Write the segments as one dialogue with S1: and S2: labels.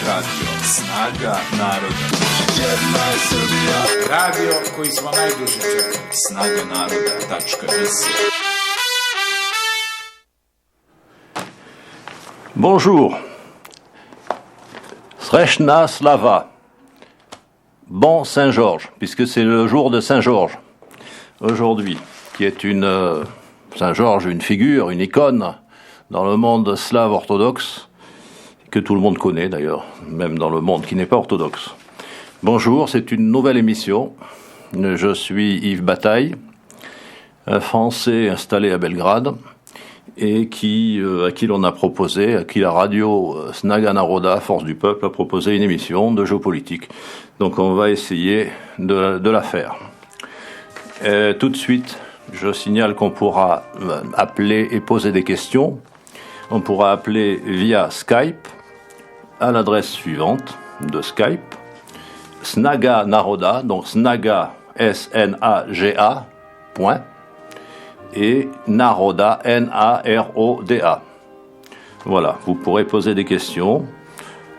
S1: Radio Snaga naroda.
S2: Jedna je Srbija.
S1: Radio koji smo najduže čekali. Snagaнарода.rs.
S3: Bonjour. Srečna slava. Bon Saint-Georges, puisque c'est le jour de Saint-Georges, aujourd'hui, qui est Saint-Georges, une figure, une icône dans le monde slave orthodoxe, que tout le monde connaît d'ailleurs, même dans le monde qui n'est pas orthodoxe. Bonjour, c'est une nouvelle émission. Je suis Yves Bataille, un Français installé à Belgrade, et à qui l'on a proposé, à qui la radio Snaga naroda, Force du Peuple, a proposé une émission de géopolitique. Donc on va essayer de la faire. Tout de suite, je signale qu'on pourra appeler et poser des questions. On pourra appeler via Skype à l'adresse suivante de Skype, Snaga naroda, donc Snaga, S-N-A-G-A, point, et Naroda, N-A-R-O-D-A. Voilà, vous pourrez poser des questions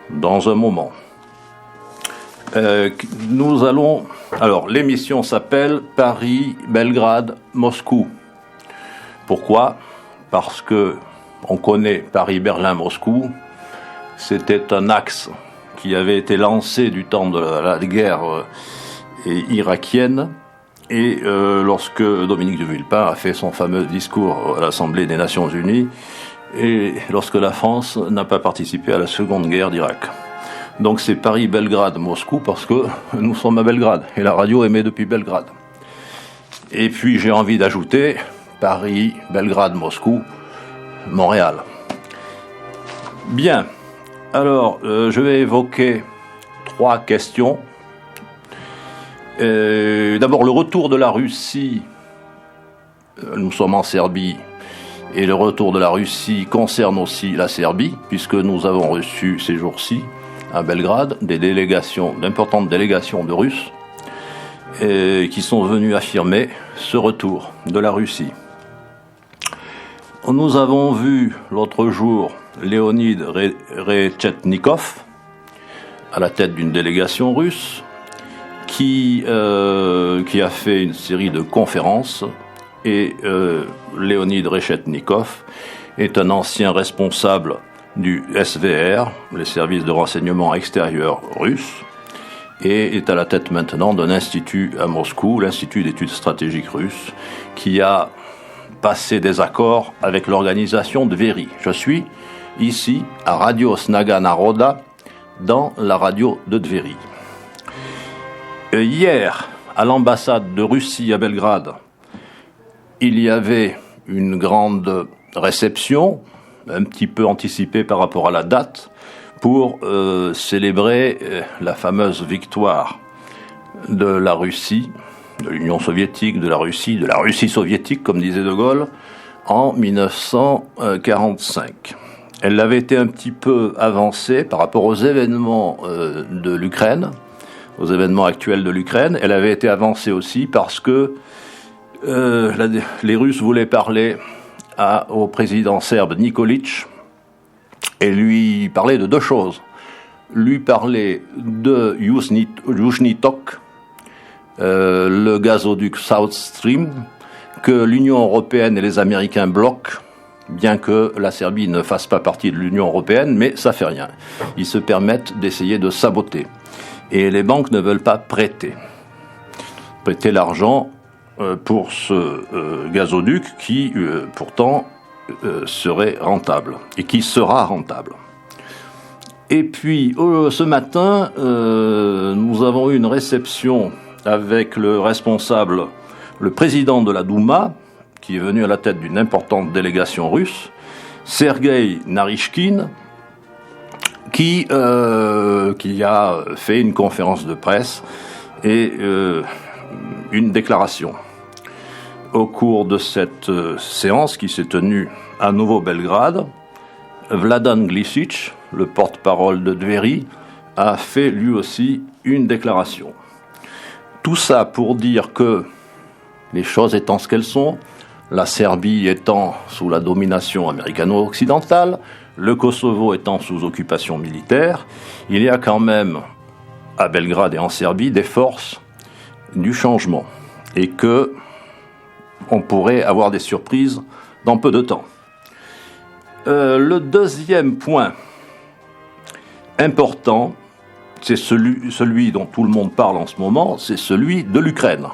S3: dans un moment. L'émission s'appelle Paris, Belgrade, Moscou. Pourquoi ? Parce que on connaît Paris, Berlin, Moscou. C'était un axe qui avait été lancé du temps de la guerre irakienne. Et lorsque Dominique de Villepin a fait son fameux discours à l'Assemblée des Nations Unies, et lorsque la France n'a pas participé à la Seconde Guerre d'Irak. Donc c'est Paris, Belgrade, Moscou, parce que nous sommes à Belgrade, et la radio émet depuis Belgrade. Et puis j'ai envie d'ajouter Paris, Belgrade, Moscou, Montréal. Bien, alors je vais évoquer 3 questions. D'abord, le retour de la Russie, nous sommes en Serbie, et le retour de la Russie concerne aussi la Serbie, puisque nous avons reçu ces jours-ci, à Belgrade, d'importantes délégations de Russes, qui sont venus affirmer ce retour de la Russie. Nous avons vu l'autre jour Leonid Rechetnikov, à la tête d'une délégation russe, qui a fait une série de conférences, et Leonid Rechetnikov est un ancien responsable du SVR, les services de renseignement extérieur russes, et est à la tête maintenant d'un institut à Moscou, l'Institut d'études stratégiques russes, qui a passé des accords avec l'organisation Dveri. Je suis ici à Radio Snaga naroda, dans la radio de Dveri. Hier, à l'ambassade de Russie à Belgrade, il y avait une grande réception, un petit peu anticipée par rapport à la date, pour célébrer la fameuse victoire de la Russie, de l'Union soviétique, de la Russie soviétique, comme disait De Gaulle, en 1945. Elle avait été un petit peu avancée par rapport aux événements de l'Ukraine, aux événements actuels de l'Ukraine. Elle avait été avancée aussi parce que les Russes voulaient parler au président serbe Nikolić et lui parler de 2 choses. Lui parler de Južni tok, le gazoduc South Stream, que l'Union européenne et les Américains bloquent, bien que la Serbie ne fasse pas partie de l'Union européenne, mais ça fait rien. Ils se permettent d'essayer de saboter. Et les banques ne veulent pas prêter l'argent pour ce gazoduc qui, pourtant, serait rentable et qui sera rentable. Et puis, ce matin, nous avons eu une réception avec le président de la Douma, qui est venu à la tête d'une importante délégation russe, Sergueï Narishkin, qui a fait une conférence de presse et une déclaration. Au cours de cette séance qui s'est tenue à Novo-Belgrade, Vladan Glisic, le porte-parole de Dveri, a fait lui aussi une déclaration. Tout ça pour dire que, les choses étant ce qu'elles sont, la Serbie étant sous la domination américano-occidentale, le Kosovo étant sous occupation militaire, il y a quand même, à Belgrade et en Serbie, des forces du changement. Et que on pourrait avoir des surprises dans peu de temps. Le deuxième point important, c'est celui dont tout le monde parle en ce moment, c'est celui de l'Ukraine.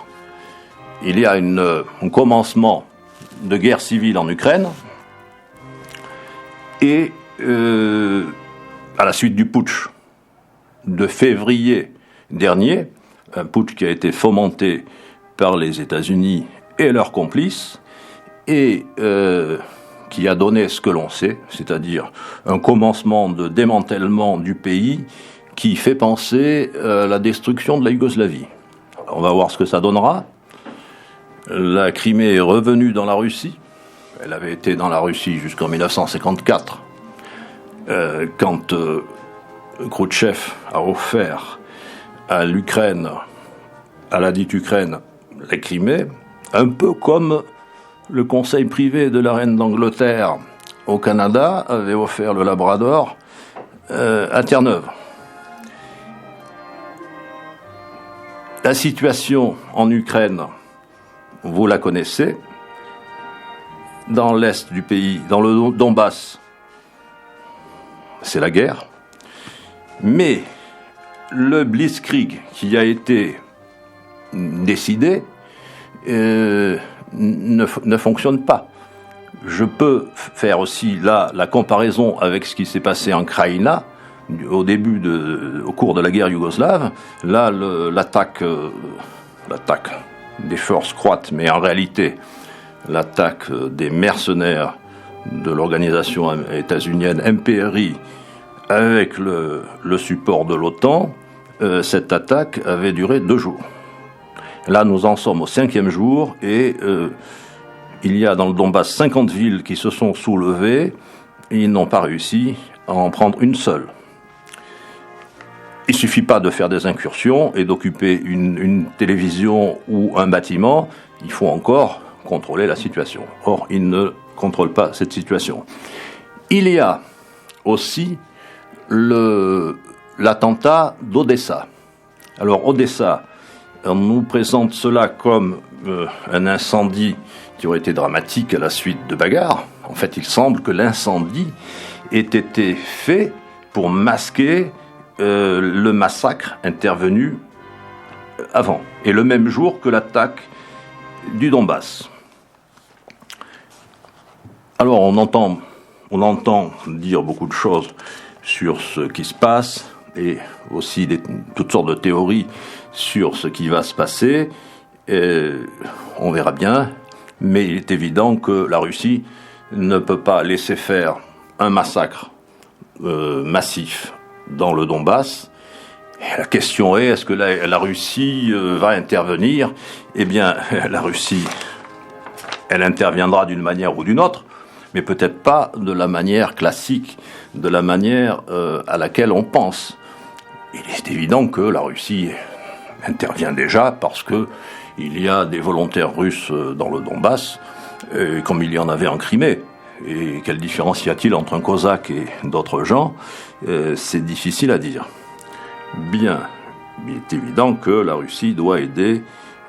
S3: Il y a un commencement de guerre civile en Ukraine, et à la suite du putsch de février dernier, un putsch qui a été fomenté par les États-Unis et leurs complices, et qui a donné ce que l'on sait, c'est-à-dire un commencement de démantèlement du pays qui fait penser à la destruction de la Yougoslavie. On va voir ce que ça donnera. La Crimée est revenue dans la Russie. Elle avait été dans la Russie jusqu'en 1954, quand Khrouchtchev a offert à l'Ukraine, à la dite Ukraine, la Crimée, un peu comme le conseil privé de la reine d'Angleterre au Canada avait offert le Labrador à Terre-Neuve. La situation en Ukraine, vous la connaissez. Dans l'est du pays, dans le Donbass, c'est la guerre. Mais le Blitzkrieg qui a été décidé ne fonctionne pas. Je peux faire aussi là la comparaison avec ce qui s'est passé en Krajina au cours de la guerre yougoslave. Là, l'attaque des forces croates, mais en réalité l'attaque des mercenaires de l'organisation états-unienne MPRI avec le support de l'OTAN, cette attaque avait duré 2 jours. Là, nous en sommes au 5e jour et il y a dans le Donbass 50 villes qui se sont soulevées et ils n'ont pas réussi à en prendre une seule. Il ne suffit pas de faire des incursions et d'occuper une télévision ou un bâtiment, il faut encore contrôler la situation. Or, ils ne contrôlent pas cette situation. Il y a aussi l'attentat d'Odessa. Alors, Odessa, on nous présente cela comme un incendie qui aurait été dramatique à la suite de bagarres. En fait, il semble que l'incendie ait été fait pour masquer le massacre intervenu avant, et le même jour que l'attaque du Donbass. Alors on entend dire beaucoup de choses sur ce qui se passe, et aussi toutes sortes de théories sur ce qui va se passer. On verra bien, mais il est évident que la Russie ne peut pas laisser faire un massacre massif dans le Donbass. Et la question est, est-ce que la Russie va intervenir ? Eh bien, la Russie, elle interviendra d'une manière ou d'une autre, mais peut-être pas de la manière classique, de la manière à laquelle on pense. Il est évident que la Russie intervient déjà parce que il y a des volontaires russes dans le Donbass, comme il y en avait en Crimée. Et quelle différence y a-t-il entre un cosaque et d'autres gens ? C'est difficile à dire. Bien, il est évident que la Russie doit aider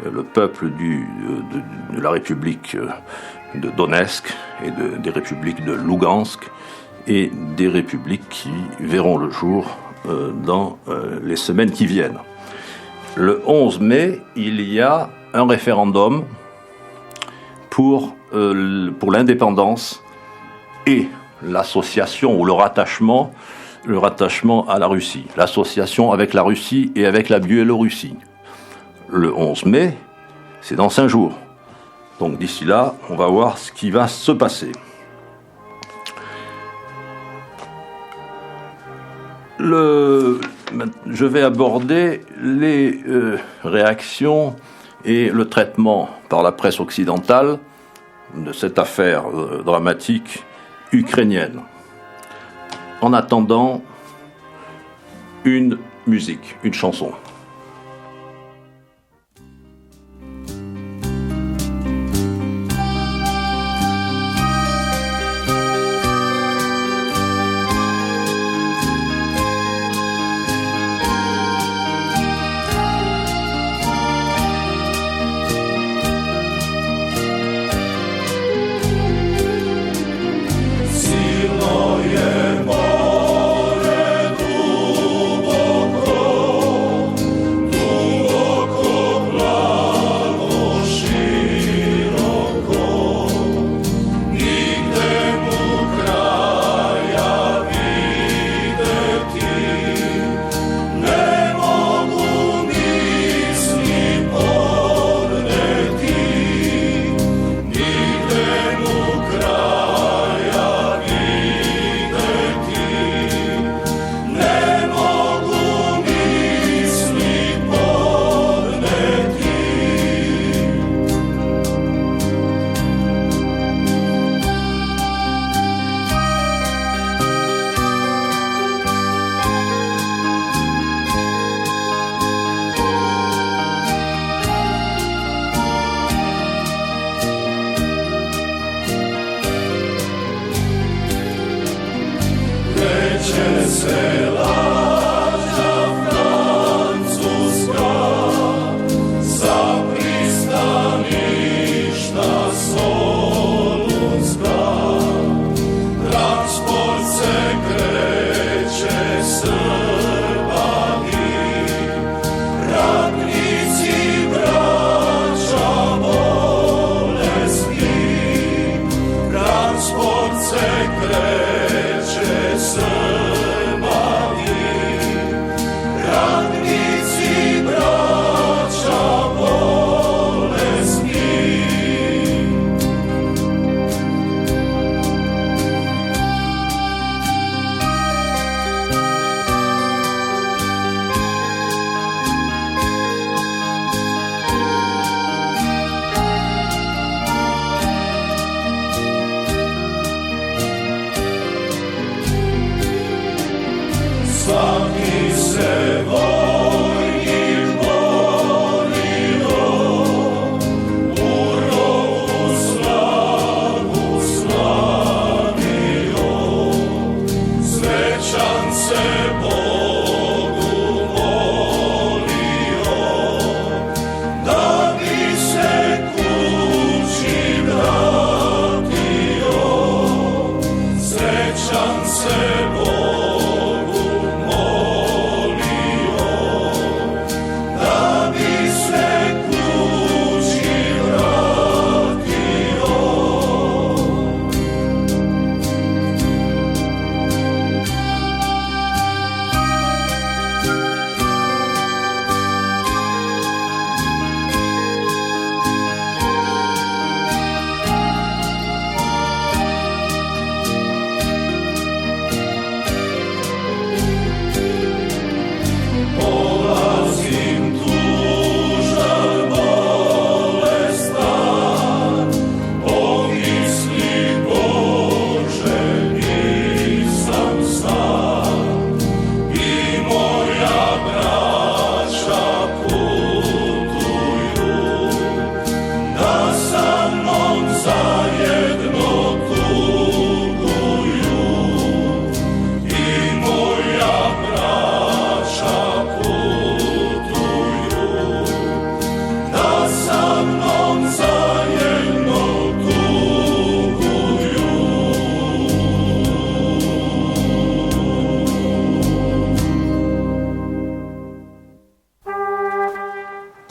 S3: le peuple de la République de Donetsk et des républiques de Lugansk et des républiques qui verront le jour dans les semaines qui viennent. Le 11 mai, il y a un référendum pour l'indépendance et l'association ou le rattachement à la Russie, l'association avec la Russie et avec la Biélorussie. Le 11 mai, c'est dans 5 jours. Donc d'ici là, on va voir ce qui va se passer. Je vais aborder les réactions et le traitement par la presse occidentale de cette affaire dramatique ukrainienne. En attendant, une musique, une chanson.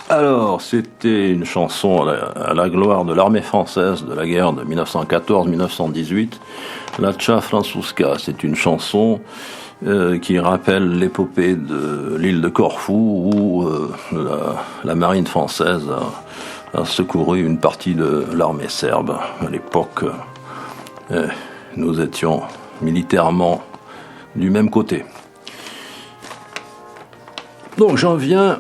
S3: Alors, c'était une chanson à la gloire de l'armée française de la guerre de 1914-1918, La Cha Francuska. C'est une chanson qui rappelle l'épopée de l'île de Corfou où la marine française a secouru une partie de l'armée serbe. À l'époque, nous étions militairement du même côté. Donc j'en viens...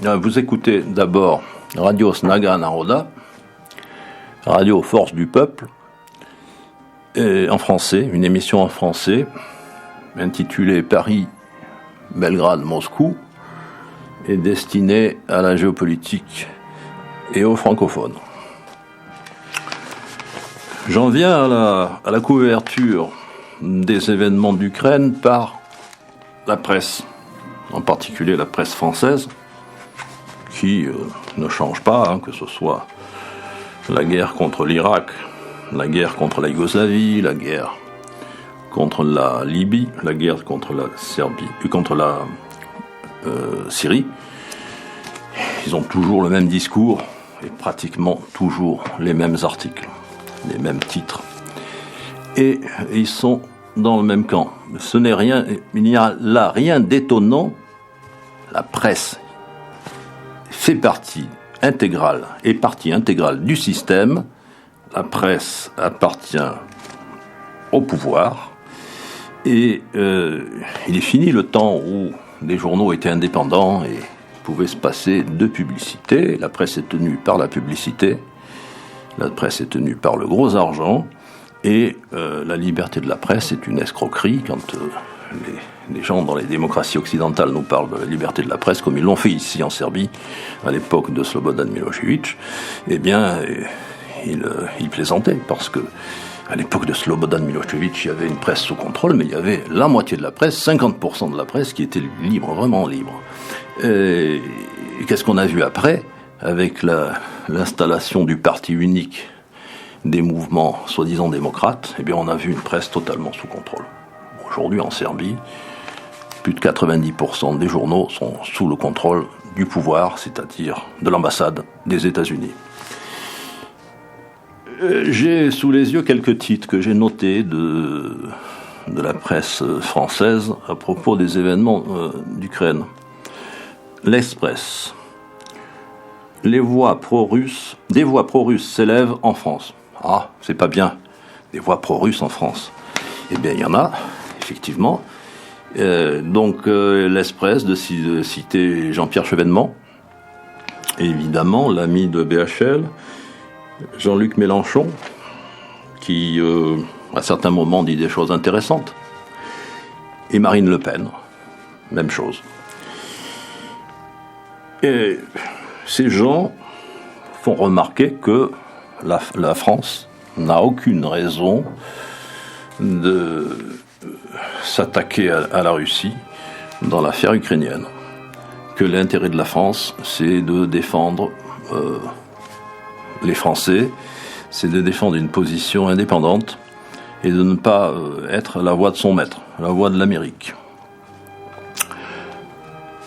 S3: Vous écoutez d'abord Radio Snaga Naroda, Radio Force du Peuple, et en français, une émission en français intitulée Paris, Belgrade, Moscou, et destinée à la géopolitique et aux francophones. J'en viens à la couverture des événements d'Ukraine par la presse, en particulier la presse française, qui ne change pas, que ce soit la guerre contre l'Irak, la guerre contre la Yougoslavie, la guerre contre la Libye, la guerre contre la Serbie, contre la Syrie. Ils ont toujours le même discours et pratiquement toujours les mêmes articles, les mêmes titres. Et ils sont dans le même camp. Il n'y a là rien d'étonnant. La presse fait partie intégrale du système. La presse appartient au pouvoir et il est fini le temps où les journaux étaient indépendants et pouvaient se passer de publicité. La presse est tenue par la publicité, la presse est tenue par le gros argent et la liberté de la presse est une escroquerie quand les gens dans les démocraties occidentales nous parlent de la liberté de la presse, comme ils l'ont fait ici en Serbie, à l'époque de Slobodan Milošević, eh bien, ils plaisantaient, parce que À l'époque de Slobodan Milosevic, il y avait une presse sous contrôle, mais il y avait la moitié de la presse, 50% de la presse qui était libre, vraiment libre. Et qu'est-ce qu'on a vu après, avec l'installation du parti unique des mouvements soi-disant démocrates? Eh bien, on a vu une presse totalement sous contrôle. Aujourd'hui, en Serbie, plus de 90% des journaux sont sous le contrôle du pouvoir, c'est-à-dire de l'ambassade des États-Unis. J'ai sous les yeux quelques titres que j'ai notés de la presse française à propos des événements d'Ukraine. L'Express. Des voix pro-russes s'élèvent en France. Ah, c'est pas bien, des voix pro-russes en France. Eh bien, il y en a, effectivement. L'Express, de citer Jean-Pierre Chevènement, évidemment, l'ami de BHL, Jean-Luc Mélenchon, qui, à certains moments, dit des choses intéressantes, et Marine Le Pen, même chose. Et ces gens font remarquer que la France n'a aucune raison de s'attaquer à la Russie dans l'affaire ukrainienne, que l'intérêt de la France, c'est de défendre les Français, c'est de défendre une position indépendante et de ne pas être la voix de son maître, la voix de l'Amérique.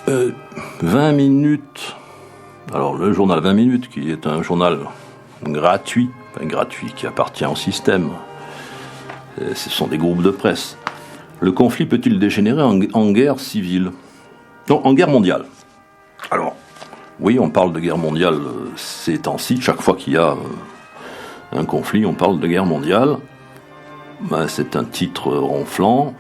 S3: 20 minutes, alors le journal 20 minutes, qui est un journal gratuit, qui appartient au système, ce sont des groupes de presse. Le conflit peut-il dégénérer en guerre civile? Non, en guerre mondiale. Alors, oui, on parle de guerre mondiale ces temps-ci. Chaque fois qu'il y a un conflit, on parle de guerre mondiale. C'est un titre ronflant.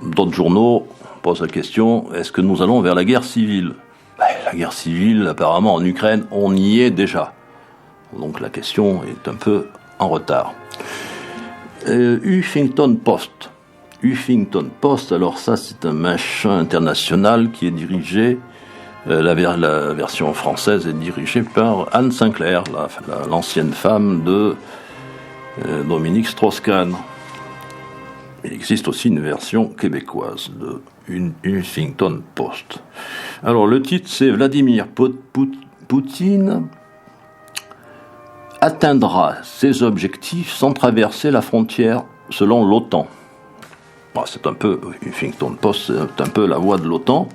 S3: D'autres journaux posent la question, est-ce que nous allons vers la guerre civile? La guerre civile, apparemment, en Ukraine, on y est déjà. Donc la question est un peu en retard. Huffington Post. Huffington Post, alors ça, c'est un machin international qui est dirigé... La version française est dirigée par Anne Sinclair, l'ancienne femme de Dominique Strauss-Kahn. Il existe aussi une version québécoise de Huffington Post. Alors le titre, c'est Vladimir Poutine atteindra ses objectifs sans traverser la frontière selon l'OTAN. C'est un peu, Huffington Post, c'est un peu la voix de l'OTAN.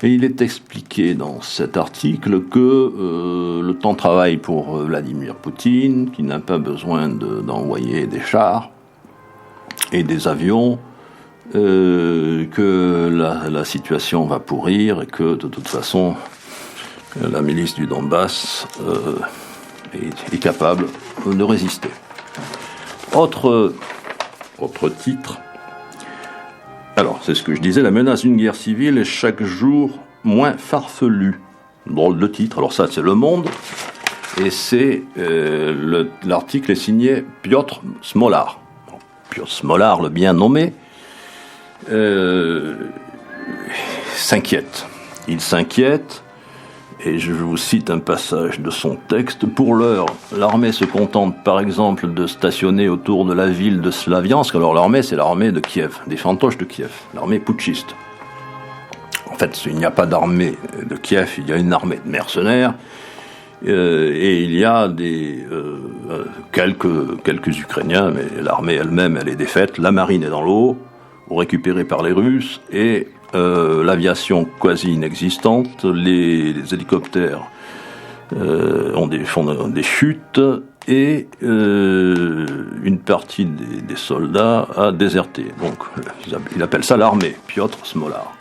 S3: Et il est expliqué dans cet article que le temps travaille pour Vladimir Poutine, qui n'a pas besoin d'envoyer des chars et des avions, que la situation va pourrir et que de toute façon la milice du Donbass est capable de résister. Autre titre. Alors, c'est ce que je disais, la menace d'une guerre civile est chaque jour moins farfelue. Drôle de titre. Alors ça, c'est Le Monde, et c'est l'article est signé Piotr Smolar. Piotr Smolar, le bien nommé, s'inquiète. Il s'inquiète, et je vous cite un passage de son texte. Pour l'heure, l'armée se contente par exemple de stationner autour de la ville de Slaviansk. Alors l'armée, c'est l'armée de Kiev, des fantoches de Kiev, l'armée putschiste. En fait, il n'y a pas d'armée de Kiev, il y a une armée de mercenaires, et il y a quelques Ukrainiens, mais l'armée elle-même, elle est défaite. La marine est dans l'eau, récupérée par les Russes, et l'aviation quasi inexistante, les hélicoptères font des chutes, et une partie des soldats a déserté. Donc il appelle ça l'armée, Piotr Smolar.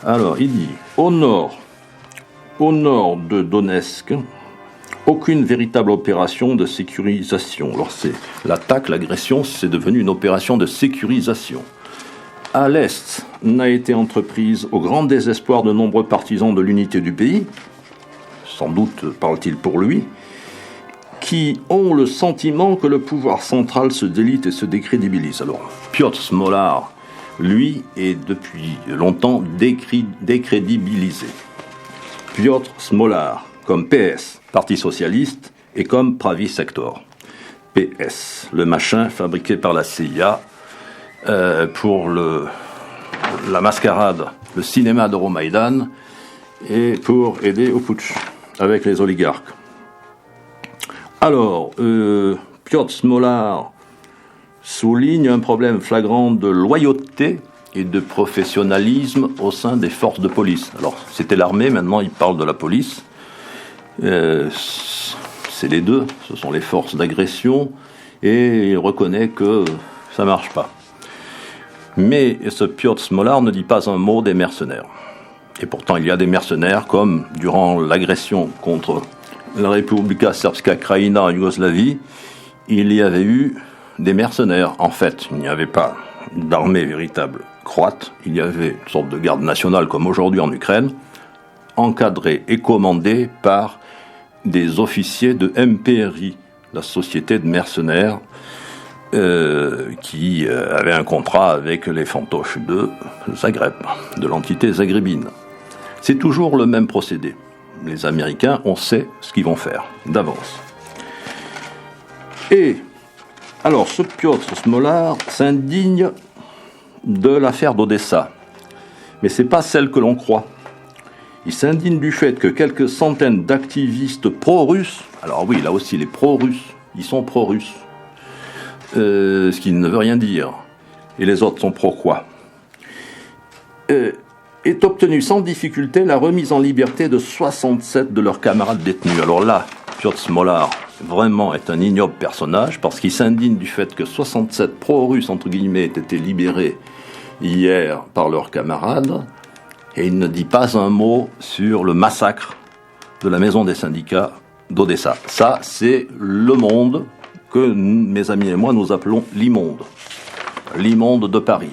S3: Alors il dit, au nord de Donetsk, aucune véritable opération de sécurisation. Alors c'est l'attaque, l'agression, c'est devenu une opération de sécurisation. À l'Est, n'a été entreprise au grand désespoir de nombreux partisans de l'unité du pays, sans doute parle-t-il pour lui, qui ont le sentiment que le pouvoir central se délite et se décrédibilise. Alors, Piotr Smolar, lui, est depuis longtemps décrédibilisé. Piotr Smolar, comme PS, Parti Socialiste, et comme Pravi Sector. PS, le machin fabriqué par la CIA pour la mascarade, le cinéma d'Euromaïdan et pour aider au putsch avec les oligarques. Alors, Piotr Smolar souligne un problème flagrant de loyauté et de professionnalisme au sein des forces de police. Alors, c'était l'armée, maintenant il parle de la police. C'est les deux, ce sont les forces d'agression, et il reconnaît que ça ne marche pas. Mais ce Piotr Smolar ne dit pas un mot des mercenaires. Et pourtant, il y a des mercenaires, comme durant l'agression contre la Republika Srpska Krajina en Yougoslavie, il y avait eu des mercenaires. En fait, il n'y avait pas d'armée véritable croate, il y avait une sorte de garde nationale comme aujourd'hui en Ukraine, encadrée et commandée par des officiers de MPRI, la société de mercenaires qui avait un contrat avec les fantoches de Zagreb, de l'entité zagrébine. C'est toujours le même procédé. Les Américains, on sait ce qu'ils vont faire d'avance. Et alors, ce Piotr Smolar s'indigne de l'affaire d'Odessa. Mais ce n'est pas celle que l'on croit. Il s'indigne du fait que quelques centaines d'activistes pro-russes, alors oui, là aussi les pro-russes, ils sont pro-russes, ce qui ne veut rien dire, et les autres sont pro-quoi, est obtenu sans difficulté la remise en liberté de 67 de leurs camarades détenus. Alors là, Piotr Smolar vraiment est un ignoble personnage parce qu'il s'indigne du fait que 67 pro-russes, entre guillemets, aient été libérés hier par leurs camarades, et il ne dit pas un mot sur le massacre de la maison des syndicats d'Odessa. Ça, c'est le monde que mes amis et moi nous appelons l'immonde. L'immonde de Paris.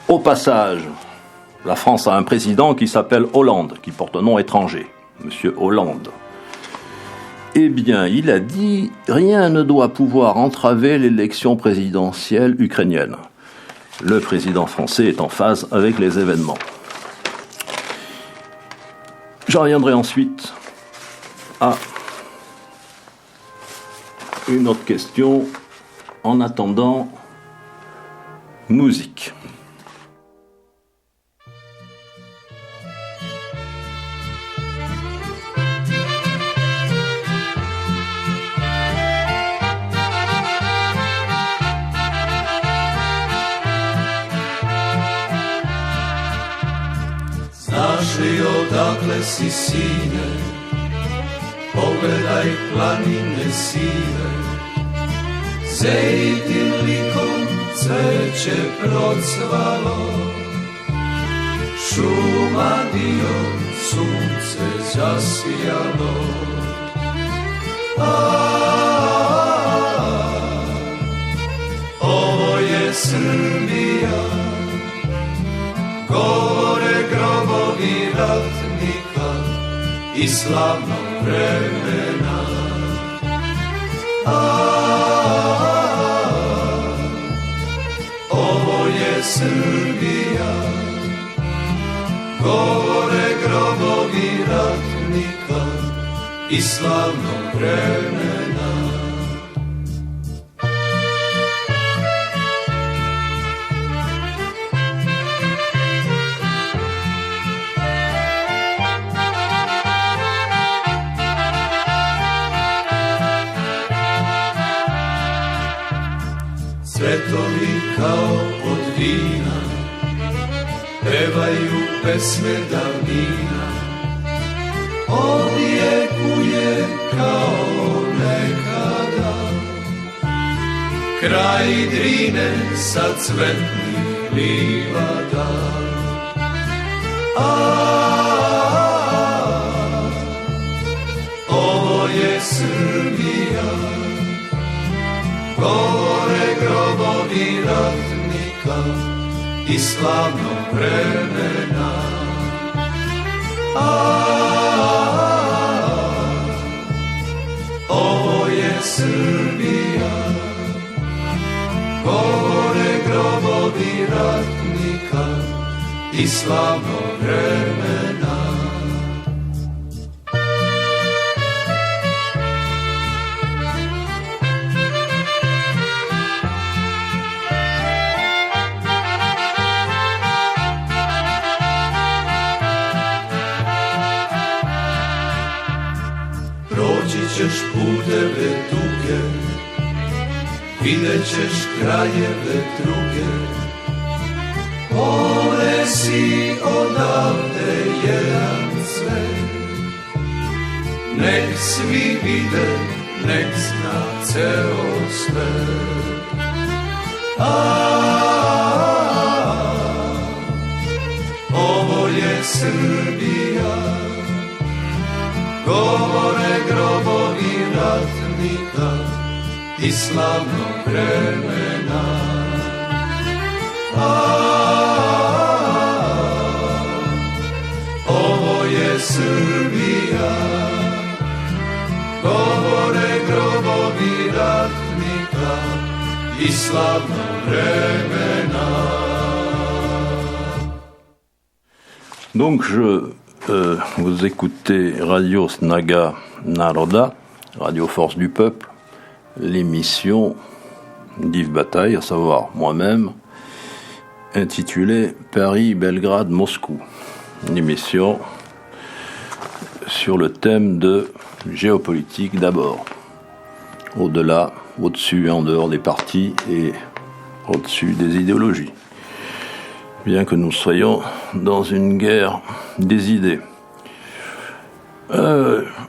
S3: Au passage, la France a un président qui s'appelle Hollande, qui porte un nom étranger, Monsieur Hollande. Eh bien, il a dit « Rien ne doit pouvoir entraver l'élection présidentielle ukrainienne ». Le président français est en phase avec les événements. J'en reviendrai ensuite à une autre question. En attendant, musique.
S2: Znaš li odakle si sine, pogledaj planine sive, zejtin likom cveće procvalo, šuma dio sunce zasijalo. Ovo je Srbija, govore grobovi ratnika i slavnog vremena. Ovo je Srbija, govore grobovi ratnika i slavnog vremena. Cvetovi kao od vina pevaju pesme davnina, odjekuje kao nekada kraj Drine sa cvetnih livada. Ovo je Srbija, govore grobovi ratnika i slavnog vremena. Ovo je Srbija, govore grobovi ratnika i slavnog vremena. vidjet ćeš kraljeve druge. One si odavde jedan svet, nek svi vide, nek zna ceo svet. Ovo je Srbija, govore grobovi ratnika i slavnog vremena. Ovo je Srbija, govore grobovi ratnika i slavnog vremena.
S3: Donc vous écoutez Radio Snaga Naroda, Radio Force du Peuple, l'émission d'Yves Bataille, à savoir moi-même, intitulée Paris, Belgrade, Moscou. Une émission sur le thème de géopolitique d'abord, au-delà, au-dessus et en dehors des partis et au-dessus des idéologies. Bien que nous soyons dans une guerre des idées.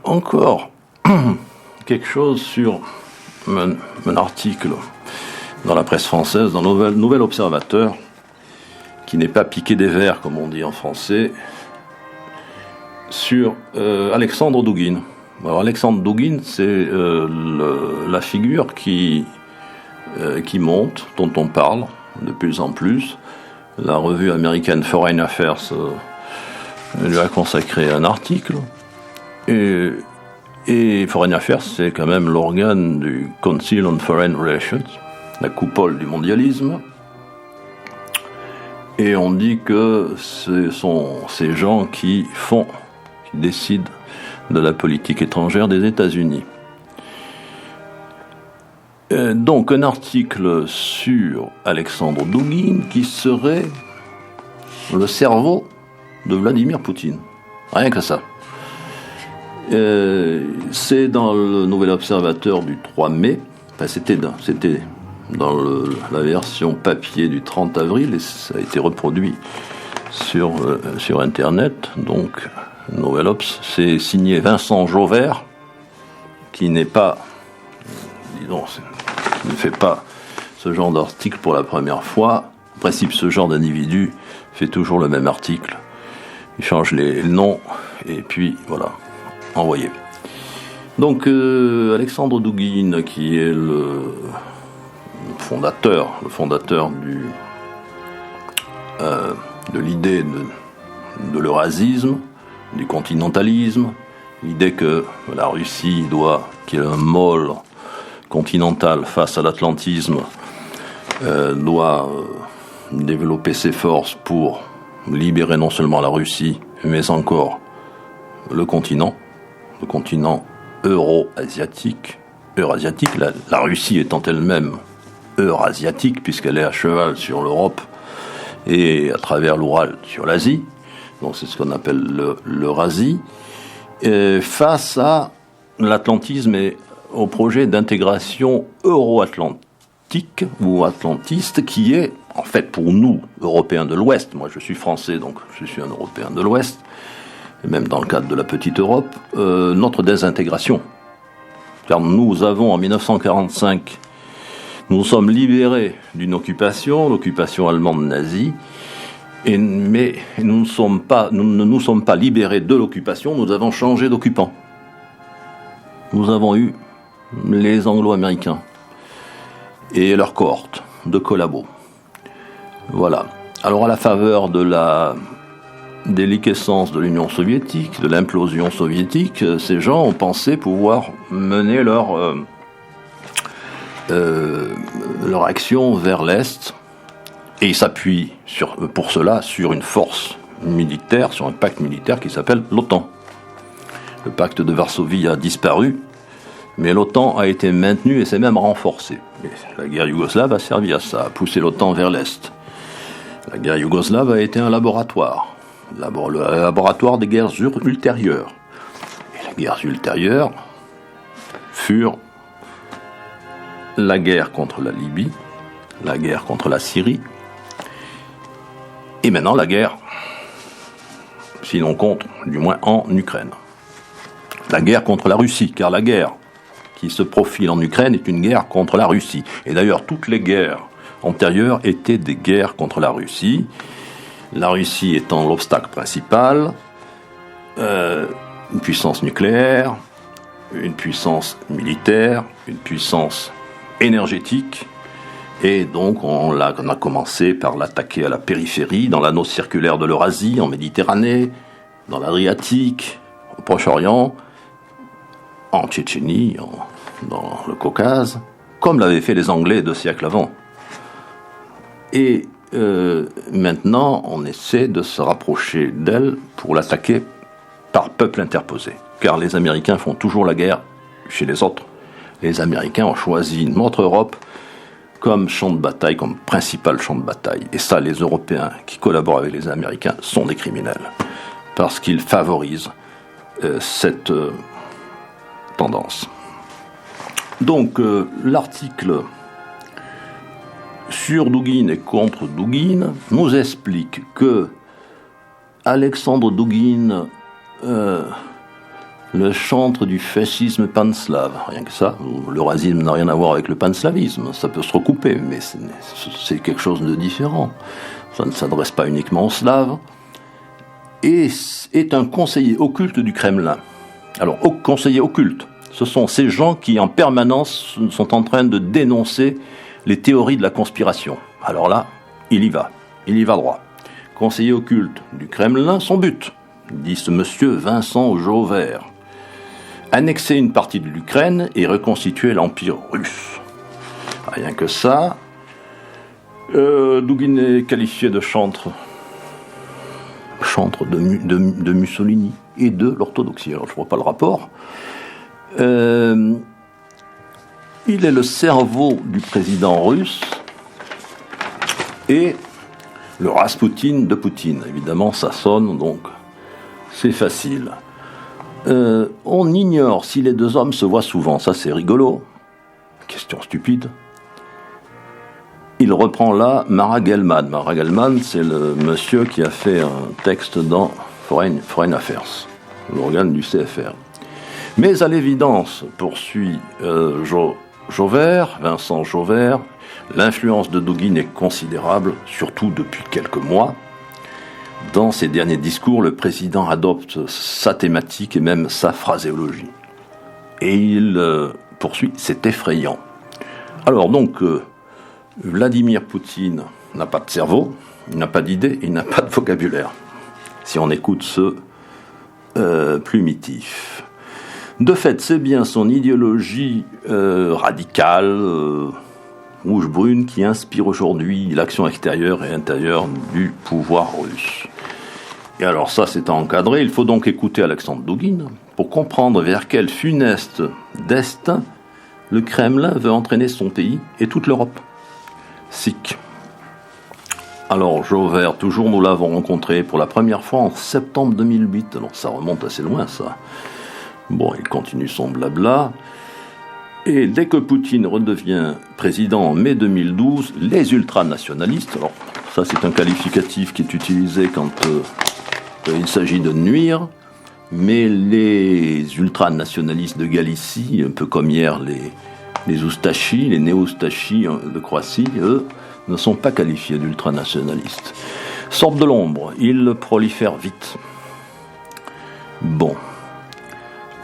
S3: Encore quelque chose sur un article dans la presse française, dans Nouvel Observateur, qui n'est pas piqué des vers, comme on dit en français, sur Alexandre Douguine. Alors Alexandre Douguine, c'est la figure qui monte, dont on parle de plus en plus. La revue américaine Foreign Affairs lui a consacré un article. Et Foreign Affairs, c'est quand même l'organe du Council on Foreign Relations, la coupole du mondialisme. Et on dit que ce sont ces gens qui décident de la politique étrangère des États-Unis. Donc un article sur Alexandre Douguine qui serait le cerveau de Vladimir Poutine. Rien que ça. C'est dans le Nouvel Observateur du 3 mai. Enfin, c'était dans la version papier du 30 avril et ça a été reproduit sur Internet. Donc, Nouvel Obs, c'est signé Vincent Jauvert, qui n'est pas, qui ne fait pas ce genre d'article pour la première fois. En principe, ce genre d'individu fait toujours le même article. Il change les noms et puis voilà, envoyé. Donc Alexandre Douguine, qui est le fondateur de l'idée de l'eurasisme, du continentalisme, l'idée que la Russie qui est un môle continental face à l'atlantisme, doit développer ses forces pour libérer non seulement la Russie, mais encore le continent eurasiatique, la Russie étant elle-même eurasiatique, puisqu'elle est à cheval sur l'Europe et à travers l'Oural sur l'Asie, donc c'est ce qu'on appelle l'Eurasie, face à l'atlantisme et au projet d'intégration euro-atlantique ou atlantiste qui est, en fait, pour nous, Européens de l'Ouest, moi je suis français, donc je suis un Européen de l'Ouest, et même dans le cadre de la petite Europe, notre désintégration. Car nous avons, en 1945, nous sommes libérés d'une l'occupation allemande nazie, mais nous ne nous sommes pas libérés de l'occupation, nous avons changé d'occupant. Nous avons eu les Anglo-Américains et leur cohorte de collabos. Voilà. Alors à la faveur de la déliquescence de l'Union soviétique, de l'implosion soviétique, ces gens ont pensé pouvoir mener leur action vers l'Est, et ils s'appuient pour cela sur une force militaire, sur un pacte militaire qui s'appelle l'OTAN. Le pacte de Varsovie a disparu, mais l'OTAN a été maintenue et s'est même renforcée. Et la guerre yougoslave a servi à ça, à pousser l'OTAN vers l'Est. La guerre yougoslave a été un laboratoire, le laboratoire des guerres ultérieures. Et les guerres ultérieures furent la guerre contre la Libye, la guerre contre la Syrie, et maintenant la guerre, si l'on compte, du moins en Ukraine. La guerre contre la Russie, car la guerre qui se profile en Ukraine est une guerre contre la Russie. Et d'ailleurs, toutes les guerres antérieures étaient des guerres contre la Russie. La Russie étant l'obstacle principal, une puissance nucléaire, une puissance militaire, une puissance énergétique. Et donc on a commencé par l'attaquer à la périphérie, dans l'anneau circulaire de l'Eurasie, en Méditerranée, dans l'Adriatique, au Proche-Orient, en Tchétchénie, dans le Caucase, comme l'avaient fait les Anglais 2 siècles avant. Et maintenant, on essaie de se rapprocher d'elle pour l'attaquer par peuple interposé. Car les Américains font toujours la guerre chez les autres. Les Américains ont choisi notre Europe comme champ de bataille, comme principal champ de bataille. Et ça, les Européens qui collaborent avec les Américains sont des criminels. Parce qu'ils favorisent cette tendance. Donc, l'article sur Douguine et contre Douguine nous explique que Alexandre Douguine, le chantre du fascisme panslave, rien que ça, l'eurasisme n'a rien à voir avec le panslavisme, ça peut se recouper, mais c'est quelque chose de différent. Ça ne s'adresse pas uniquement aux Slaves, et est un conseiller occulte du Kremlin. Alors, conseiller occulte, ce sont ces gens qui en permanence sont en train de dénoncer les théories de la conspiration. Alors là, il y va droit. Conseiller occulte du Kremlin, son but, dit ce monsieur Vincent Jauvert, annexer une partie de l'Ukraine et reconstituer l'Empire russe. Rien que ça, Douguine est qualifié de chantre de Mussolini et de l'orthodoxie. Alors je ne vois pas le rapport. Il est le cerveau du président russe et le Raspoutine de Poutine. Évidemment, ça sonne, donc c'est facile. On ignore si les deux hommes se voient souvent. Ça, c'est rigolo. Question stupide. Il reprend là Mara Gell-Mann. Mara Gell-Mann, c'est le monsieur qui a fait un texte dans Foreign Affairs, l'organe du CFR. Mais à l'évidence, poursuit Vincent Jauvert, l'influence de Douguine est considérable, surtout depuis quelques mois. Dans ses derniers discours, le président adopte sa thématique et même sa phraséologie. Et il poursuit, c'est effrayant. Alors donc, Vladimir Poutine n'a pas de cerveau, il n'a pas d'idée, il n'a pas de vocabulaire. Si on écoute ce plumitif. De fait, c'est bien son idéologie radicale, rouge-brune, qui inspire aujourd'hui l'action extérieure et intérieure du pouvoir russe. Et alors ça, c'est à encadrer. Il faut donc écouter Alexandre Douguine pour comprendre vers quel funeste destin le Kremlin veut entraîner son pays et toute l'Europe. Sic. Alors, Jauvert, toujours, nous l'avons rencontré pour la première fois en septembre 2008. Alors, ça remonte assez loin, ça. Bon, il continue son blabla. Et dès que Poutine redevient président en mai 2012, les ultranationalistes, alors ça c'est un qualificatif qui est utilisé quand il s'agit de nuire, mais les ultranationalistes de Galicie, un peu comme hier les Oustachis, les néo-Oustachis de Croatie, eux, ne sont pas qualifiés d'ultranationalistes. Sortent de l'ombre, ils prolifèrent vite. Bon.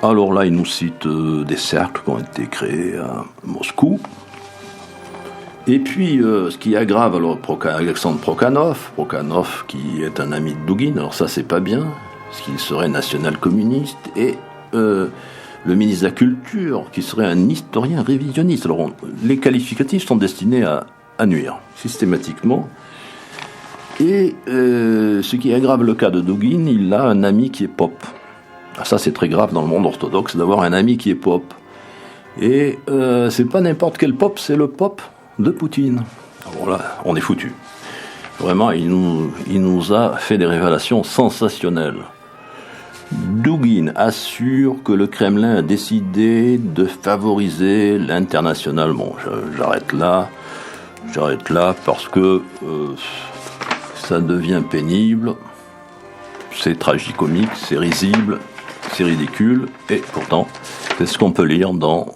S3: Alors là, il nous cite des cercles qui ont été créés à Moscou. Et puis, ce qui aggrave alors Alexandre Prokhanov, qui est un ami de Douguine, alors ça c'est pas bien, parce qu'il serait national-communiste, et le ministre de la Culture, qui serait un historien révisionniste. Alors les qualificatifs sont destinés à nuire, systématiquement. Et ce qui aggrave le cas de Douguine, il a un ami qui est pope. Ça, c'est très grave dans le monde orthodoxe d'avoir un ami qui est pope. Et c'est pas n'importe quel pope, c'est le pope de Poutine. Alors là, on est foutu. Vraiment, il nous a fait des révélations sensationnelles. Douguine assure que le Kremlin a décidé de favoriser l'international. Bon, j'arrête là parce que ça devient pénible, c'est tragicomique, c'est risible, c'est ridicule, et pourtant, c'est ce qu'on peut lire dans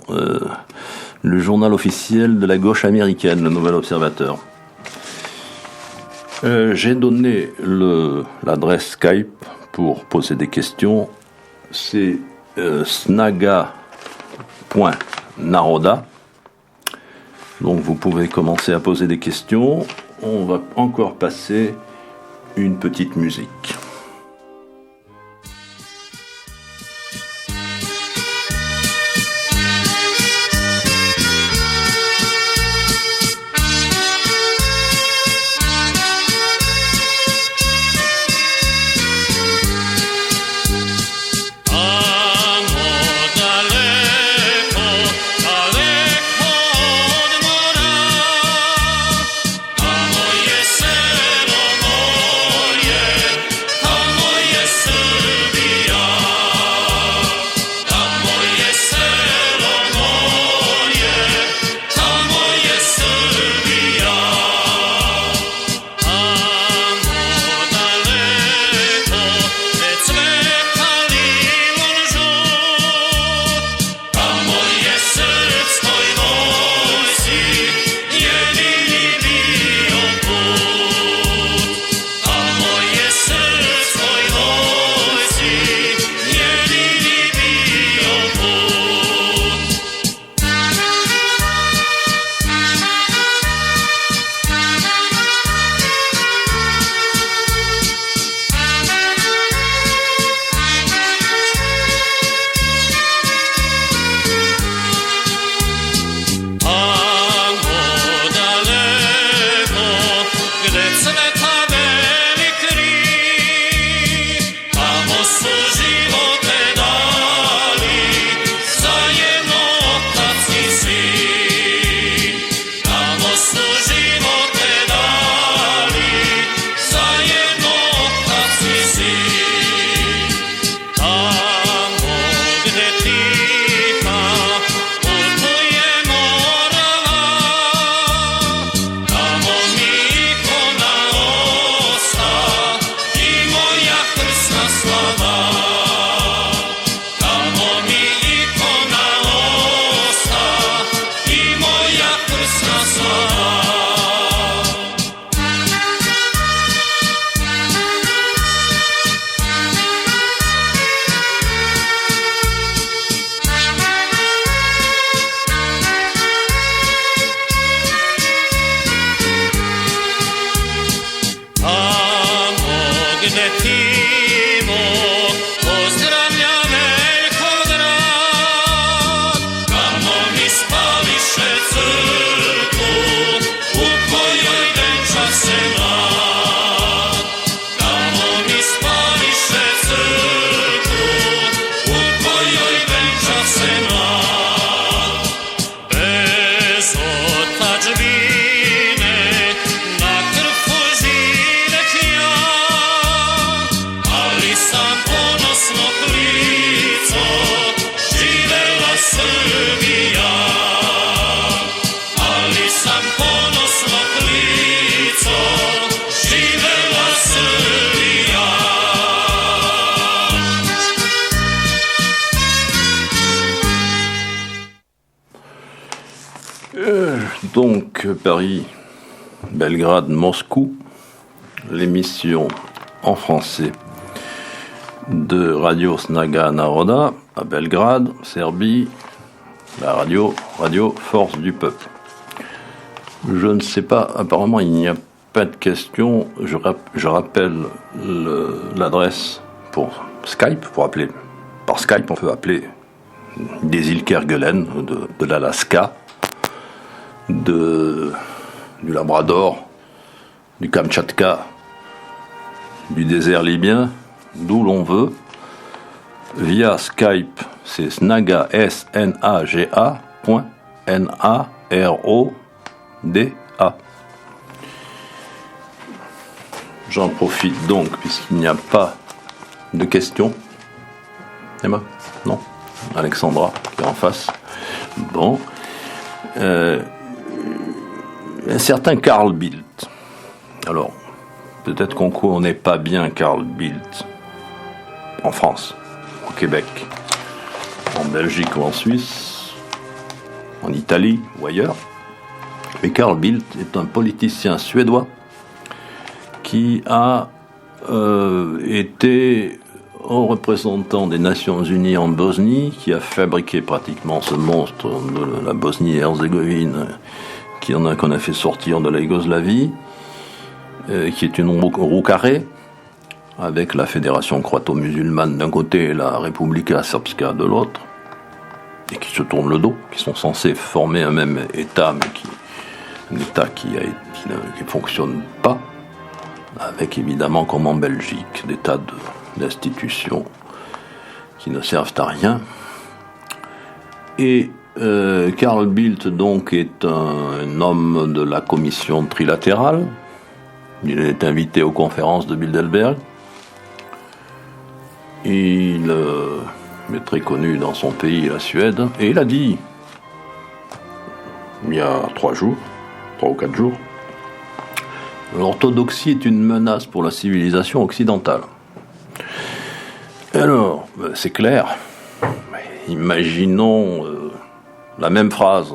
S3: le journal officiel de la gauche américaine, le Nouvel Observateur. J'ai donné l'adresse Skype pour poser des questions, c'est snaga.naroda. Donc vous pouvez commencer à poser des questions. On va encore passer une petite musique. Donc Paris, Belgrade, Moscou, l'émission en français de Radio Snaga Naroda à Belgrade, Serbie, la radio Force du Peuple. Je ne sais pas, apparemment il n'y a pas de questions. Je rappelle l'adresse pour Skype, pour appeler. Par Skype, on peut appeler des îles Kerguelen, de l'Alaska, du Labrador, du Kamtchatka, du désert libyen, d'où l'on veut. Via Skype, c'est snaga, snaga, .naroda. J'en profite donc, puisqu'il n'y a pas de questions, Emma? Non. Alexandra, qui est en face. Bon. Un certain Carl Bildt. Alors, peut-être qu'on ne connaît pas bien Carl Bildt en France, au Québec, en Belgique ou en Suisse, en Italie ou ailleurs. Mais Carl Bildt est un politicien suédois qui a été haut représentant des Nations Unies en Bosnie, qui a fabriqué pratiquement ce monstre de la Bosnie-Herzégovine qu'on a fait sortir de la Yougoslavie, qui est une roue carrée, avec la Fédération croato-musulmane d'un côté et la Republika Srpska de l'autre, et qui se tournent le dos, qui sont censés former un même État, mais un État qui ne fonctionne pas, avec évidemment, comme en Belgique, des tas d'institutions qui ne servent à rien. Et Carl Bildt, donc, est un homme de la commission trilatérale. Il est invité aux conférences de Bilderberg. Il est très connu dans son pays, la Suède, et il a dit, il y a 3 ou 4 jours, l'orthodoxie est une menace pour la civilisation occidentale. Alors, c'est clair. Imaginons la même phrase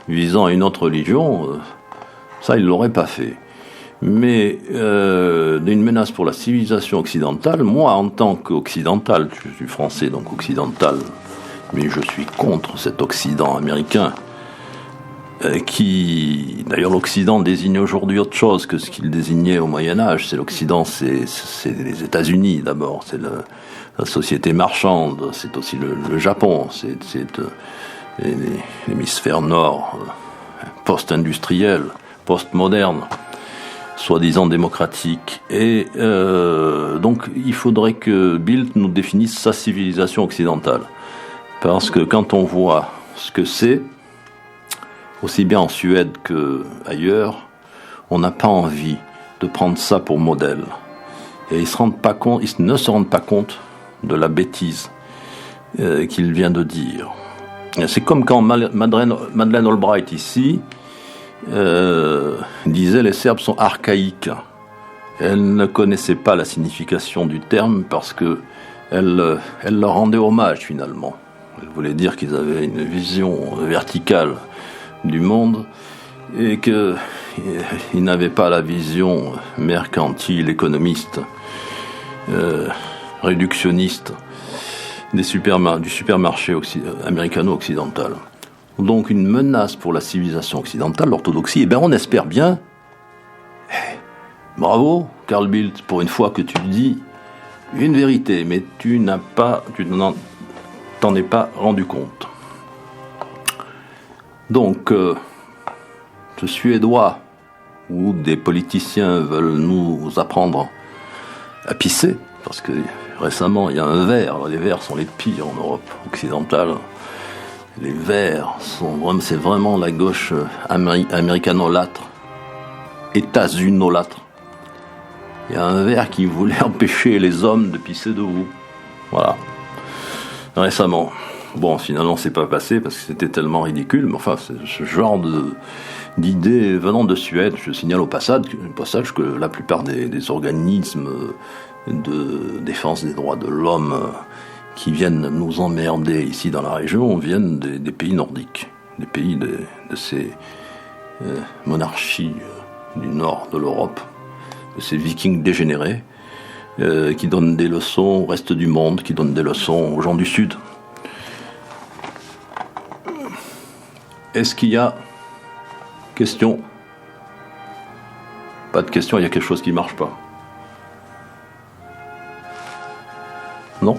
S3: visant à une autre religion, ça il ne l'aurait pas fait. Mais d'une menace pour la civilisation occidentale, moi en tant qu'occidental, je suis français donc occidental, mais je suis contre cet Occident américain, qui, d'ailleurs l'Occident désigne aujourd'hui autre chose que ce qu'il désignait au Moyen-Âge. C'est l'Occident, c'est les États-Unis d'abord, c'est la société marchande, c'est aussi le Japon, c'est l'hémisphère nord, post-industriel, post-moderne, soi-disant démocratique. Et donc il faudrait que Bildt nous définisse sa civilisation occidentale. Parce que quand on voit ce que c'est, aussi bien en Suède qu'ailleurs, on n'a pas envie de prendre ça pour modèle. Et ils ne se rendent pas compte de la bêtise qu'il vient de dire. C'est comme quand Madeleine Albright ici disait les Serbes sont archaïques. Elle ne connaissait pas la signification du terme parce que elle leur rendait hommage finalement. Elle voulait dire qu'ils avaient une vision verticale du monde et qu'ils n'avaient pas la vision mercantile, économiste, réductionniste du supermarché américano-occidental. Donc une menace pour la civilisation occidentale, l'orthodoxie, et bien on espère bien, bravo Carl Bildt, pour une fois que tu dis une vérité, mais tu t'en es pas rendu compte. Donc, ce Suédois, où des politiciens veulent nous apprendre à pisser, parce que récemment il y a un ver, les vers sont les pires en Europe occidentale, les verts c'est vraiment la gauche américanolâtre, états-unolâtre. Il y a un ver qui voulait empêcher les hommes de pisser debout. Voilà. Récemment. Bon, finalement, c'est pas passé parce que c'était tellement ridicule, mais enfin, c'est ce genre d'idées venant de Suède. Je signale au passage que la plupart des organismes de défense des droits de l'homme qui viennent nous emmerder ici dans la région viennent des pays nordiques, des pays de ces monarchies du nord de l'Europe, de ces vikings dégénérés qui donnent des leçons au reste du monde, qui donnent des leçons aux gens du Sud. Est-ce qu'il y a question? Pas de question, il y a quelque chose qui ne marche pas. Non?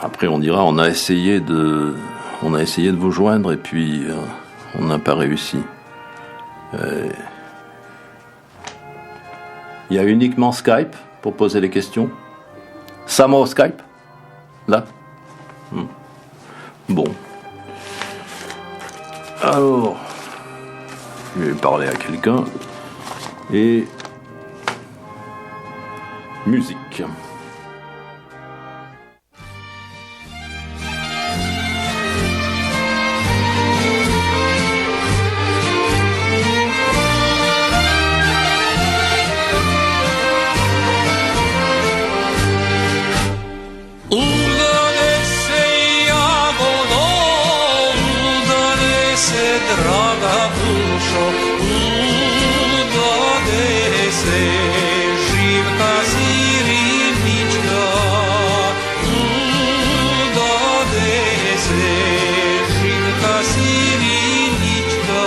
S3: Après on dira on a essayé de vous joindre et puis on n'a pas réussi. Il y a uniquement Skype pour poser les questions. Samo Skype? Là? Bon. Alors, je vais parler à quelqu'un et musique.
S2: Draga dušo, udade se živka sirinička, udade se živka sirinička,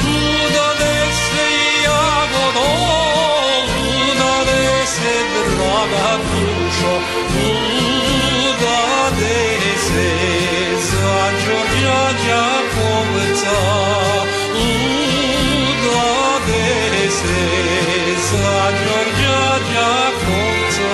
S2: udade se jagodo, udade se draga dušo, udade se za Đorđa Đakovca, udade se za Đorđa Đakovca.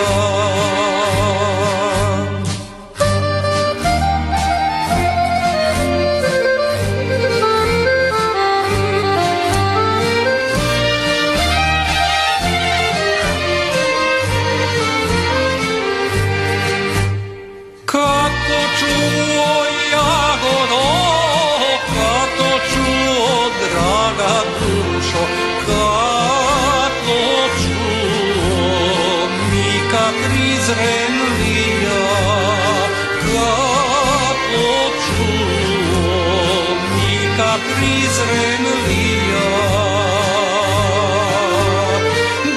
S2: Kako čuo jagodo, kako čuo draga dušo, kako čuo Mika Prizrenlija, kako čuo Mika Prizrenlija.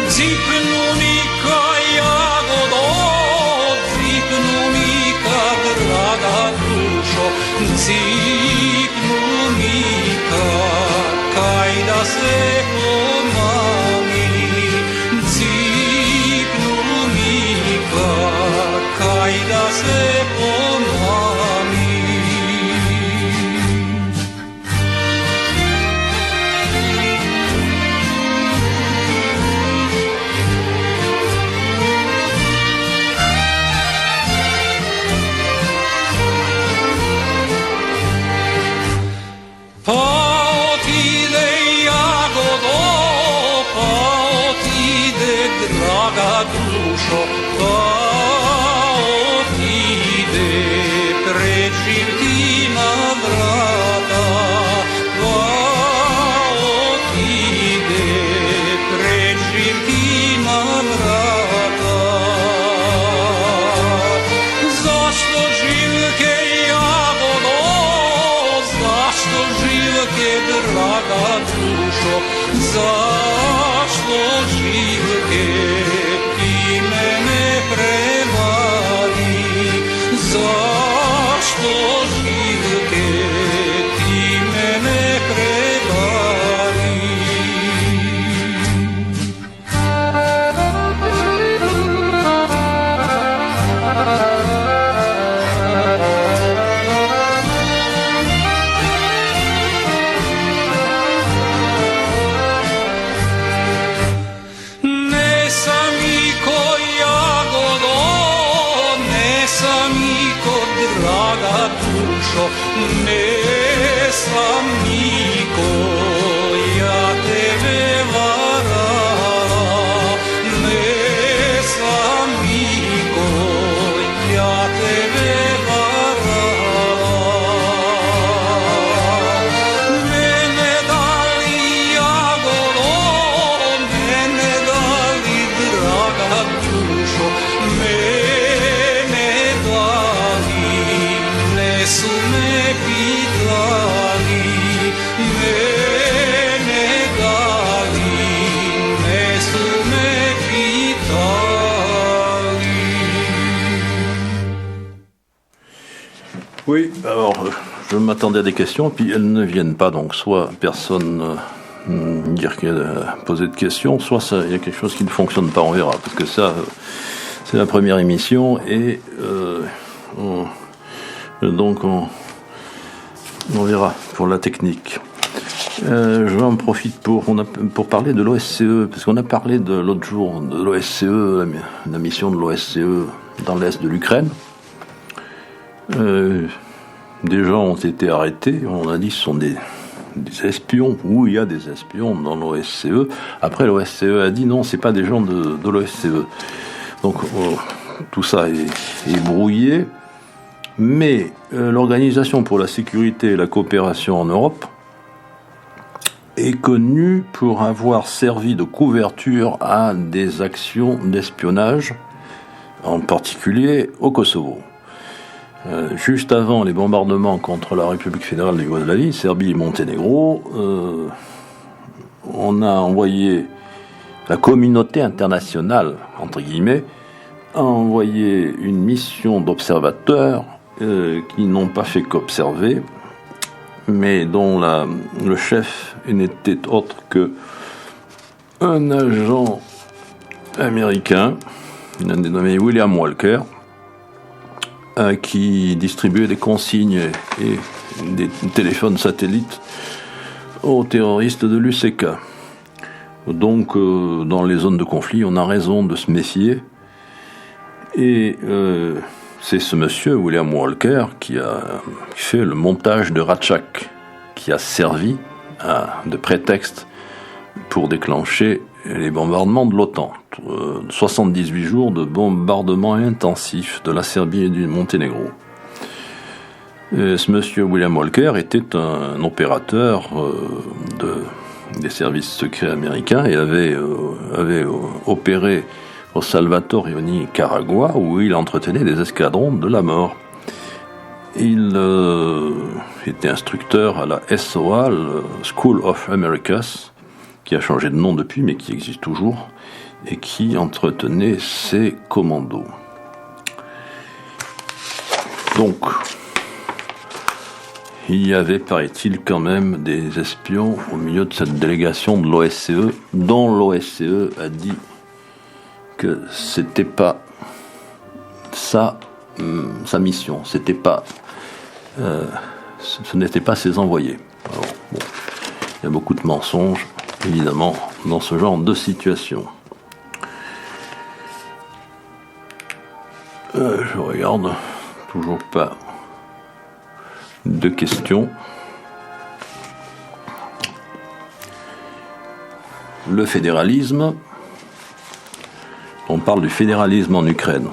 S2: Dzipnu Mika jagodo, dzipnu Mika draga dušo, dzipnu Mika, kaj da se pomami, dzipnu Mika, kaj da se pomami. Pa otide jagodo, pa otide draga dušo, pa otide pred živkina vrata, pa otide pred živkina vrata. Zašto živke jagodo, zašto živke draga dušo, zašto živke ti mene prevari, zašto živke ti mene prevari. Draga dušo, nesam niko, ja tebe varala, nesam niko, ja tebe varala. Mene dali jagodo, mene dali draga dušo, mene dali, su me pitali, mene dali, ne su me pitali.
S3: Oui, alors je m'attendais à des questions, puis elles ne viennent pas, donc soit personne dire qu'elle a posé de questions, soit il y a quelque chose qui ne fonctionne pas, on verra, parce que ça, c'est la première émission, et donc on verra pour la technique. Je en profite pour parler de l'OSCE, parce qu'on a parlé de l'autre jour de l'OSCE, la mission de l'OSCE dans l'est de l'Ukraine. Des gens ont été arrêtés, on a dit que ce sont des des espions, où il y a des espions dans l'OSCE. Après, l'OSCE a dit non, c'est pas des gens de l'OSCE. Donc tout ça est brouillé. Mais l'Organisation pour la sécurité et la coopération en Europe est connue pour avoir servi de couverture à des actions d'espionnage, en particulier au Kosovo. Juste avant les bombardements contre la République fédérale de Yougoslavie, Serbie et Monténégro, on a envoyé, la communauté internationale, entre guillemets, a envoyé une mission d'observateurs qui n'ont pas fait qu'observer, mais dont le chef n'était autre que un agent américain, dénommé William Walker, qui distribuait des consignes et des téléphones satellites aux terroristes de l'UCK. Donc, dans les zones de conflit, on a raison de se méfier. Et c'est ce monsieur, William Walker, qui a fait le montage de Ratchak, qui a servi de prétexte pour déclencher les bombardements de l'OTAN. 78 jours de bombardements intensifs de la Serbie et du Monténégro. Et ce monsieur William Walker était un opérateur des services secrets américains et avait opéré au Salvatore au Nicaragua, où il entretenait des escadrons de la mort. Il était instructeur à la SOA, le School of Americas, qui a changé de nom depuis, mais qui existe toujours, et qui entretenait ses commandos. Donc, il y avait, paraît-il, quand même des espions au milieu de cette délégation de l'OSCE, dont l'OSCE a dit que c'était pas sa mission, ce n'était pas ses envoyés. Alors, bon, il y a beaucoup de mensonges, évidemment, dans ce genre de situation. Je regarde, toujours pas de questions. Le fédéralisme. On parle du fédéralisme en Ukraine.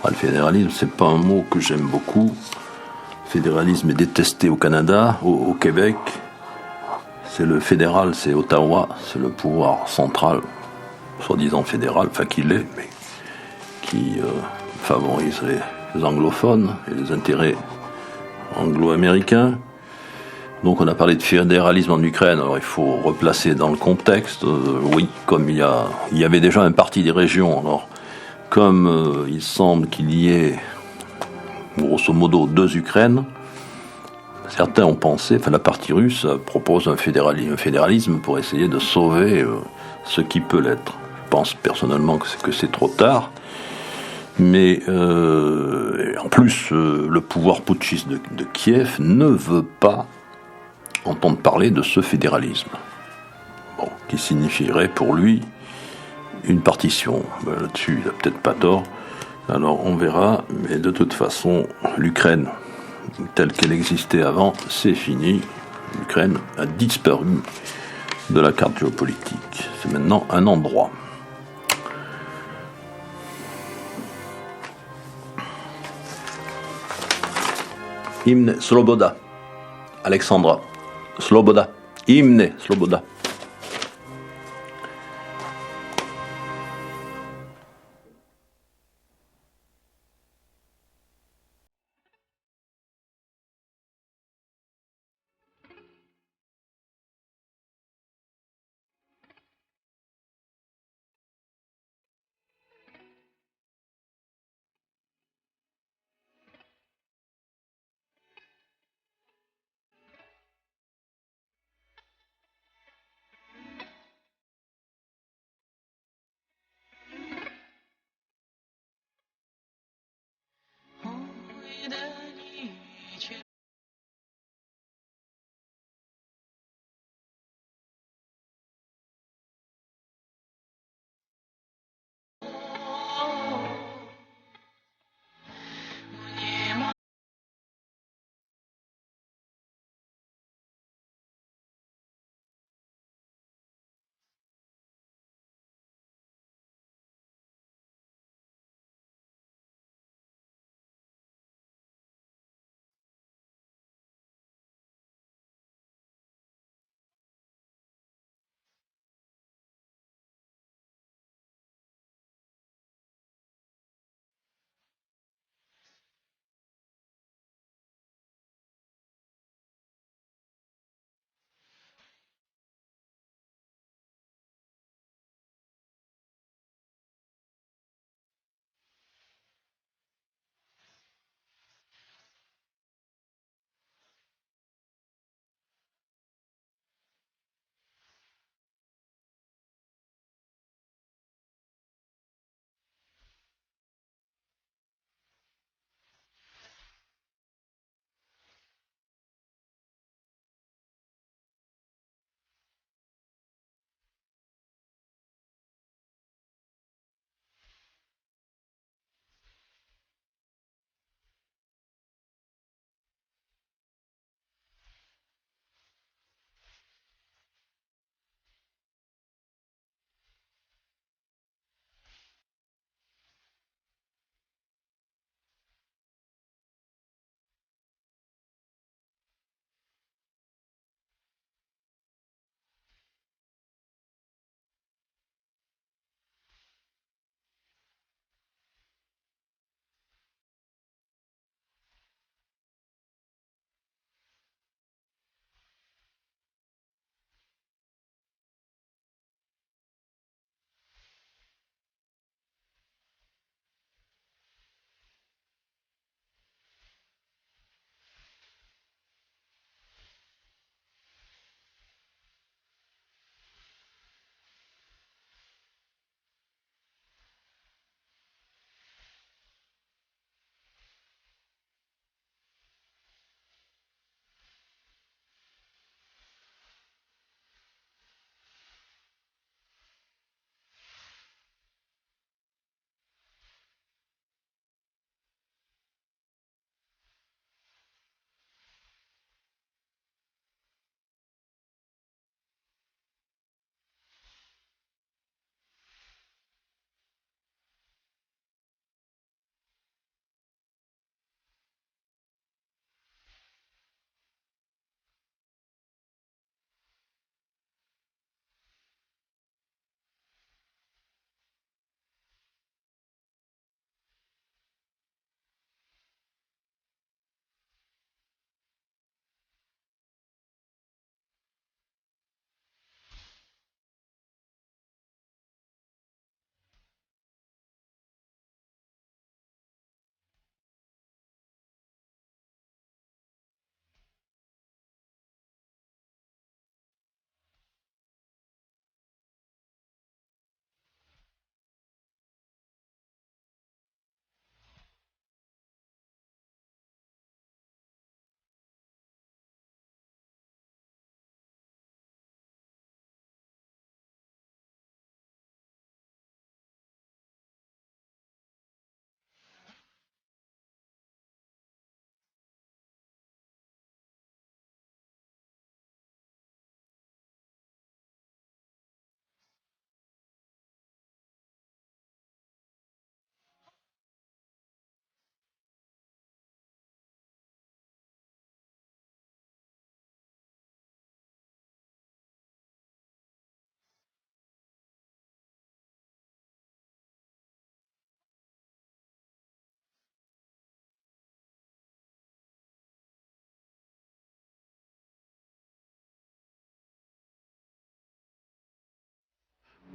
S3: Le fédéralisme, c'est pas un mot que j'aime beaucoup. Le fédéralisme est détesté au Canada, au Québec. C'est le fédéral, c'est Ottawa, c'est le pouvoir central, soi-disant fédéral, enfin qu'il l'est, mais qui favorise les anglophones et les intérêts anglo-américains. Donc on a parlé de fédéralisme en Ukraine, alors il faut replacer dans le contexte. Oui, comme il y avait déjà un parti des régions, alors comme il semble qu'il y ait grosso modo 2 Ukraines, certains ont pensé, enfin la partie russe propose un fédéralisme pour essayer de sauver ce qui peut l'être. Je pense personnellement que c'est trop tard, mais en plus le pouvoir putschiste de Kiev ne veut pas entendre parler de ce fédéralisme, qui signifierait pour lui une partition. Là-dessus, il n'a peut-être pas tort, alors on verra, mais de toute façon, l'Ukraine, telle qu'elle existait avant, c'est fini. L'Ukraine a disparu de la carte géopolitique. C'est maintenant un endroit. Hymne Sloboda. Alexandra. Sloboda. Hymne Sloboda.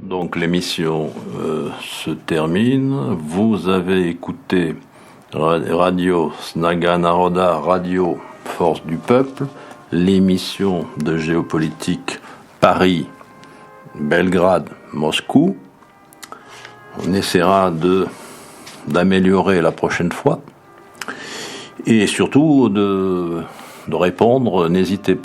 S3: Donc l'émission se termine. Vous avez écouté Radio Snaga Naroda, Radio Force du Peuple, l'émission de géopolitique Paris, Belgrade, Moscou. On essaiera d'améliorer la prochaine fois et surtout de répondre. Vous n'hésiterez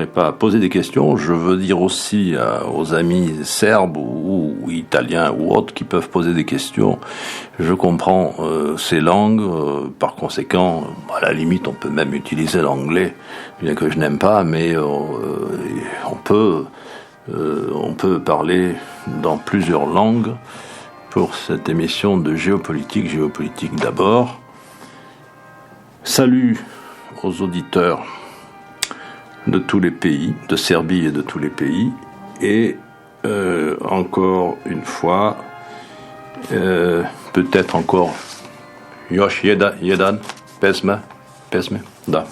S3: pas à poser des questions. Je veux dire aussi aux amis serbes ou italiens ou autres qui peuvent poser des questions. Je comprends ces langues, par conséquent, à la limite, on peut même utiliser l'anglais, bien que je n'aime pas, mais on peut parler dans plusieurs langues pour cette émission de géopolitique d'abord. Salut aux auditeurs de tous les pays, de Serbie et de tous les pays, et encore une fois, peut-être encore još jedan pesme, da.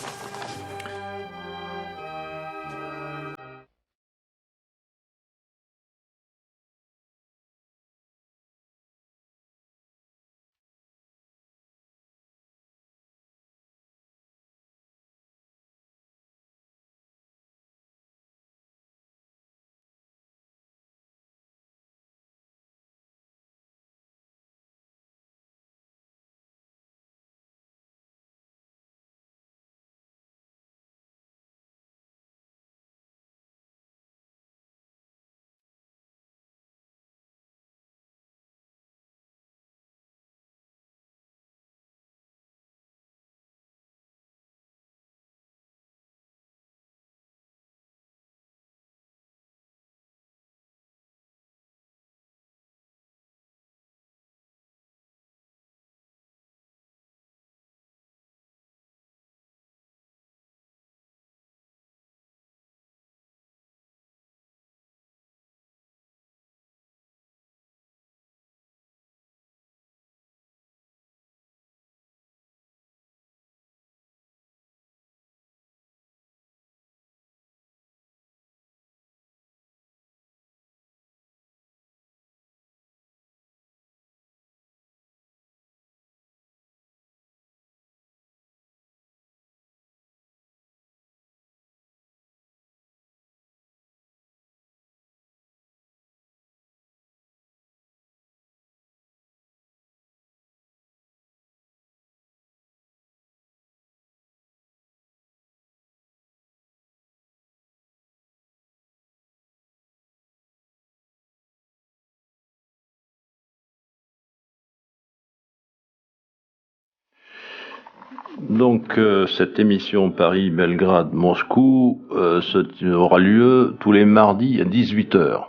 S3: Donc cette émission Paris-Belgrade-Moscou aura lieu tous les mardis à 18h.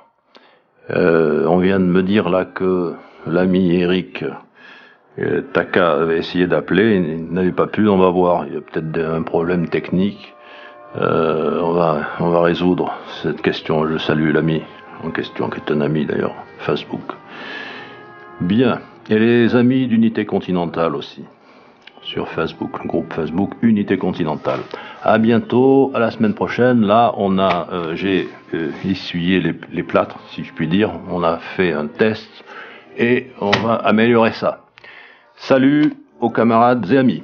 S3: On vient de me dire là que l'ami Eric Taka avait essayé d'appeler, il n'avait pas pu, on va voir, il y a peut-être un problème technique. On va résoudre cette question. Je salue l'ami en question, qui est un ami d'ailleurs, Facebook. Bien, et les amis d'Unité Continentale aussi, sur Facebook, le groupe Facebook Unité Continentale. À bientôt, à la semaine prochaine. Là, j'ai essuyé les plâtres, si je puis dire. On a fait un test et on va améliorer ça. Salut aux camarades et amis.